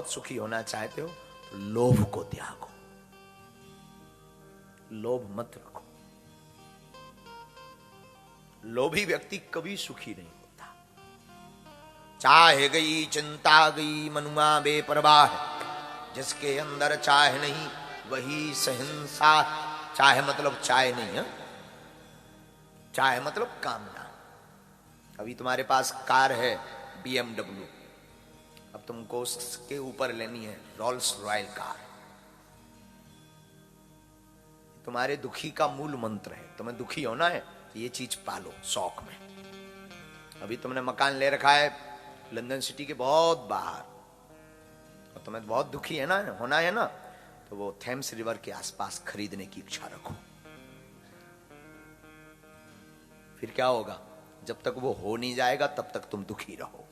बहुत सुखी होना चाहते हो तो लोभ को त्यागो, लोभ मत रखो। लोभी व्यक्ति कभी सुखी नहीं होता। चाहे गई चिंता गई मनुआ बेपरवाह, जिसके अंदर चाह नहीं वही सहिंसा। चाहे मतलब चाय नहीं है, चाहे मतलब कामना। अभी तुम्हारे पास कार है BMW, अब तुमको उसके ऊपर लेनी है रोल्स रॉयल कार। तुम्हारे दुखी का मूल मंत्र है। तुम्हें दुखी होना है तो ये चीज पालो शौक में। अभी तुमने मकान ले रखा है लंदन सिटी के बहुत बाहर, और तुम्हें बहुत दुखी है ना, होना है ना, तो वो थेम्स रिवर के आसपास खरीदने की इच्छा रखो। फिर क्या होगा, जब तक वो हो नहीं जाएगा तब तक तुम दुखी रहोगे।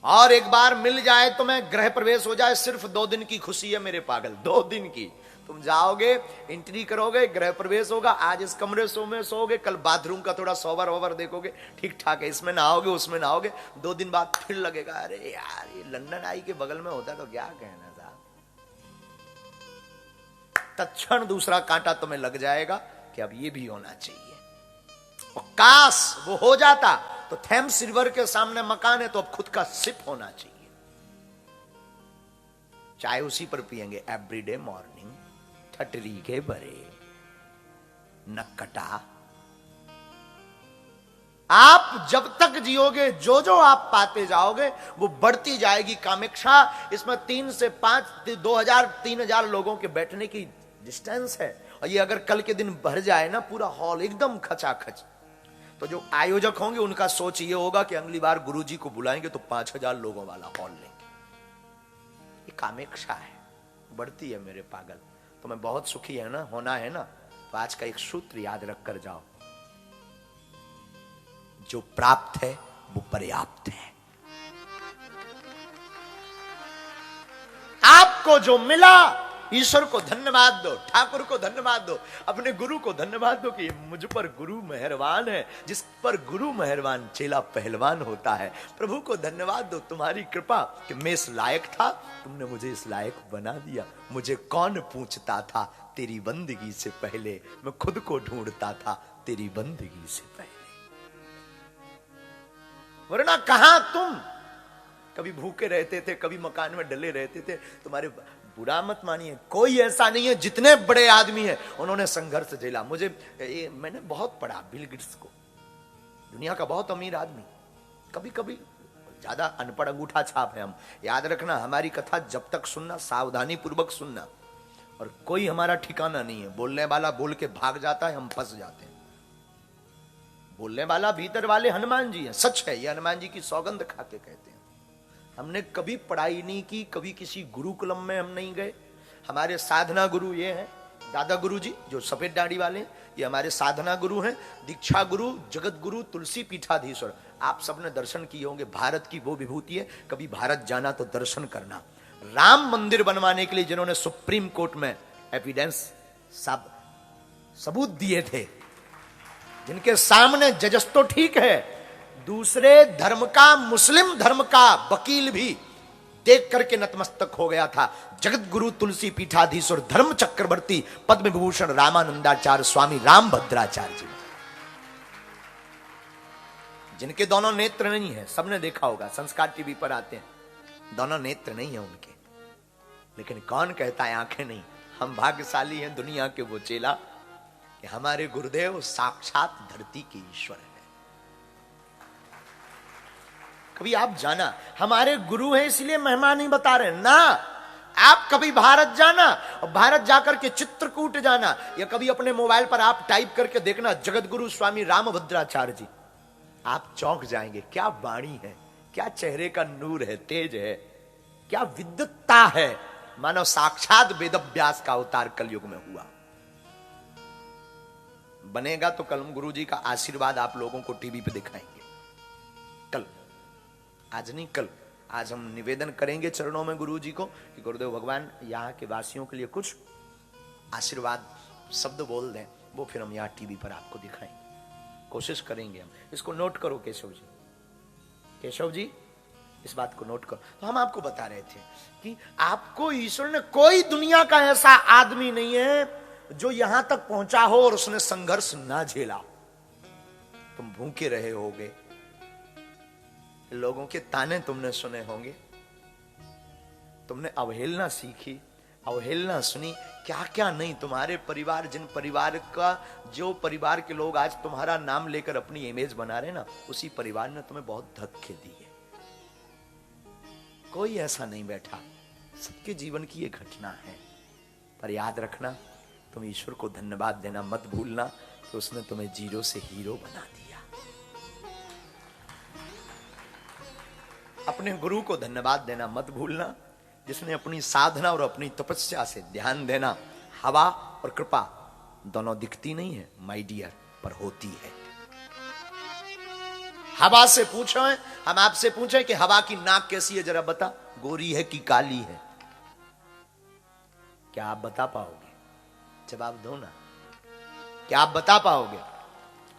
और एक बार मिल जाए तुम्हें, गृह प्रवेश हो जाए, सिर्फ 2 दिन की खुशी है मेरे पागल, 2 दिन की। तुम जाओगे, एंट्री करोगे, गृह प्रवेश होगा, आज इस कमरे में सोओगे, कल बाथरूम का थोड़ा सोवर ओवर देखोगे, ठीक ठाक है, इसमें नहाओगे उसमें नहाओगे, 2 दिन बाद फिर लगेगा अरे यार ये लंदन आई के बगल में होता तो क्या कहना था। तत्क्षण दूसरा कांटा तुम्हें लग जाएगा कि अब ये भी होना चाहिए। और काश वो हो जाता तो थेम्स रिवर के सामने मकान है तो अब खुद का शिप होना चाहिए, चाय उसी पर पिएंगे एवरीडे मॉर्निंग, ठटरी के बरे नक्कटा। आप जब तक जियोगे जो जो आप पाते जाओगे वो बढ़ती जाएगी कामेक्षा। इसमें 3 से 5 2000-3000 लोगों के बैठने की डिस्टेंस है, और ये अगर कल के दिन भर जाए ना पूरा हॉल एकदम खचाखच, तो जो आयोजक होंगे उनका सोच ये होगा कि अगली बार गुरुजी को बुलाएंगे तो 5000 लोगों वाला हॉल लेंगे। ये कामेक्षा है, बढ़ती है मेरे पागल। तुम्हें बहुत सुखी है ना, होना है ना, तो आज का एक सूत्र याद रख कर जाओ, जो प्राप्त है वो पर्याप्त है। आपको जो मिला ईश्वर को धन्यवाद दो, ठाकुर को धन्यवाद दो, अपने गुरु को धन्यवाद दो कि मुझ पर गुरु मेहरबान है। जिस पर गुरु मेहरबान चेला पहलवान होता है। प्रभु को धन्यवाद दो, तुम्हारी कृपा कि मैं इस लायक था, तुमने मुझे इस लायक बना दिया। मुझे कौन पूछता था तेरी बंदगी से पहले, मैं खुद को ढूंढता था तेरी बंदगी से पहले। वरना कहां तुम कभी भूखे रहते थे, कभी मकान में डले रहते थे। तुम्हारे बुरा मत मानिए, कोई ऐसा नहीं है, जितने बड़े आदमी हैं उन्होंने संघर्ष झेला। मैंने बहुत पढ़ा बिल गेट्स को, दुनिया का बहुत अमीर आदमी, कभी कभी ज्यादा अनपढ़ अंगूठा छाप है हम। याद रखना, हमारी कथा जब तक सुनना सावधानी पूर्वक सुनना, और कोई हमारा ठिकाना नहीं है। बोलने वाला बोल के भाग जाता है, हम फंस जाते हैं। बोलने वाला भीतर वाले हनुमान जी हैं, सच है, ये हनुमान जी की सौगंध खा के कहते हैं। हमने कभी पढ़ाई नहीं की, कभी किसी गुरुकुलम में हम नहीं गए। हमारे साधना गुरु ये हैं दादा गुरु जी, जो सफेद दाढ़ी वाले हैं, ये हमारे साधना गुरु हैं। दीक्षा गुरु, जगत गुरु, तुलसी पीठाधीश्वर, आप सबने दर्शन किए होंगे। भारत की वो विभूति है, कभी भारत जाना तो दर्शन करना। राम मंदिर बनवाने के लिए जिन्होंने सुप्रीम कोर्ट में एविडेंस सबूत दिए थे, जिनके सामने जजस तो ठीक है, दूसरे धर्म का, मुस्लिम धर्म का वकील भी देख करके नतमस्तक हो गया था। जगत गुरु तुलसी पीठाधीश्वर धर्म चक्रवर्ती पद्म विभूषण रामानंदाचार्य स्वामी रामभद्राचार्य जी, जिनके दोनों नेत्र नहीं है, सबने देखा होगा, संस्कार टीवी पर आते हैं, दोनों नेत्र नहीं है उनके। लेकिन कौन कहता है आंखें नहीं। हम भाग्यशाली हैं दुनिया के वो चेला कि हमारे गुरुदेव साक्षात धरती के ईश्वर है। कभी आप जाना, हमारे गुरु हैं इसलिए महिमा नहीं बता रहे ना। आप कभी भारत जाना, और भारत जाकर के चित्रकूट जाना, या कभी अपने मोबाइल पर आप टाइप करके देखना जगत गुरु स्वामी रामभद्राचार्य जी, आप चौंक जाएंगे। क्या वाणी है, क्या चेहरे का नूर है, तेज है, क्या विद्वत्ता है, मानो साक्षात वेद व्यास का अवतार कलयुग में हुआ। बनेगा तो कल गुरु जी का आशीर्वाद आप लोगों को टीवी पे दिखाएंगे। कल, आज नहीं कल, आज हम निवेदन करेंगे चरणों में गुरु जी को कि गुरुदेव भगवान यहाँ के वासियों के लिए कुछ आशीर्वाद शब्द बोल दें, वो फिर हम यहाँ टीवी पर आपको दिखाएंगे। कोशिश करेंगे हम। इसको नोट करो केशव जी, केशव जी इस बात को नोट करो। तो हम आपको बता रहे थे कि आपको ईश्वर ने, कोई दुनिया का ऐसा आदमी नहीं है जो यहां तक पहुंचा हो और उसने संघर्ष ना झेला। तुम भूखे रहे होगे, लोगों के ताने तुमने सुने होंगे, तुमने अवहेलना सीखी, अवहेलना सुनी, क्या क्या नहीं। तुम्हारे परिवार, जिन परिवार का, जो परिवार के लोग आज तुम्हारा नाम लेकर अपनी इमेज बना रहे ना, उसी परिवार ने तुम्हें बहुत धक्के दिए। कोई ऐसा नहीं बैठा, सबके जीवन की ये घटना है। पर याद रखना, तुम ईश्वर को धन्यवाद देना मत भूलना कि उसने तुम्हें जीरो से हीरो बना दिया। अपने गुरु को धन्यवाद देना मत भूलना, जिसने अपनी साधना और अपनी तपस्या से ध्यान देना। हवा और कृपा दोनों दिखती नहीं है माय डियर, पर होती है। हवा से पूछो, हम आपसे पूछे कि हवा की नाक कैसी है, जरा बता, गोरी है कि काली है? क्या आप बता पाओगे? जवाब दो ना, क्या आप बता पाओगे?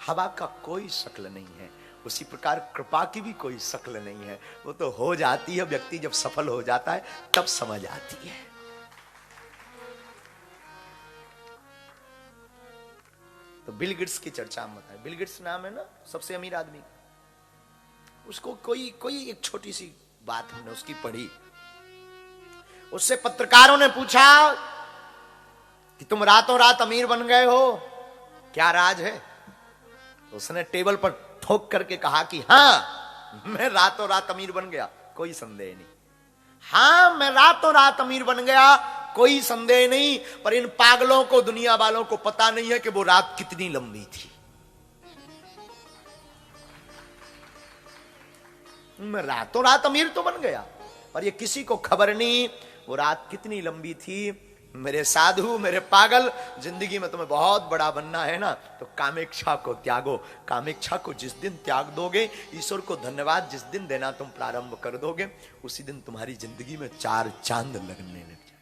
हवा का कोई शक्ल नहीं है। उसी प्रकार कृपा की भी कोई शक्ल नहीं है। वो तो हो जाती है, व्यक्ति जब सफल हो जाता है तब समझ आती है। तो बिल गेट्स की चर्चा हम बताएं। बिल गेट्स नाम है ना सबसे अमीर आदमी, उसको कोई एक छोटी सी बात हमने उसकी पढ़ी। उससे पत्रकारों ने पूछा कि तुम रातों रात अमीर बन गए हो, क्या राज है? तो उसने टेबल पर ठोक करके कहा कि हां, मैं रातों रात अमीर बन गया, कोई संदेह नहीं। हां, मैं रातों रात अमीर बन गया, कोई संदेह नहीं। पर इन पागलों को, दुनिया वालों को पता नहीं है कि वो रात कितनी लंबी थी। मैं रातों रात अमीर तो बन गया, पर ये किसी को खबर नहीं वो रात कितनी लंबी थी। मेरे साधु, मेरे पागल, जिंदगी में तुम्हें बहुत बड़ा बनना है ना, तो कामेक्षा को त्यागो। कामेक्षा को जिस दिन त्याग दोगे, ईश्वर को धन्यवाद जिस दिन देना तुम प्रारंभ कर दोगे, उसी दिन तुम्हारी जिंदगी में चार चांद लगने लग जाए।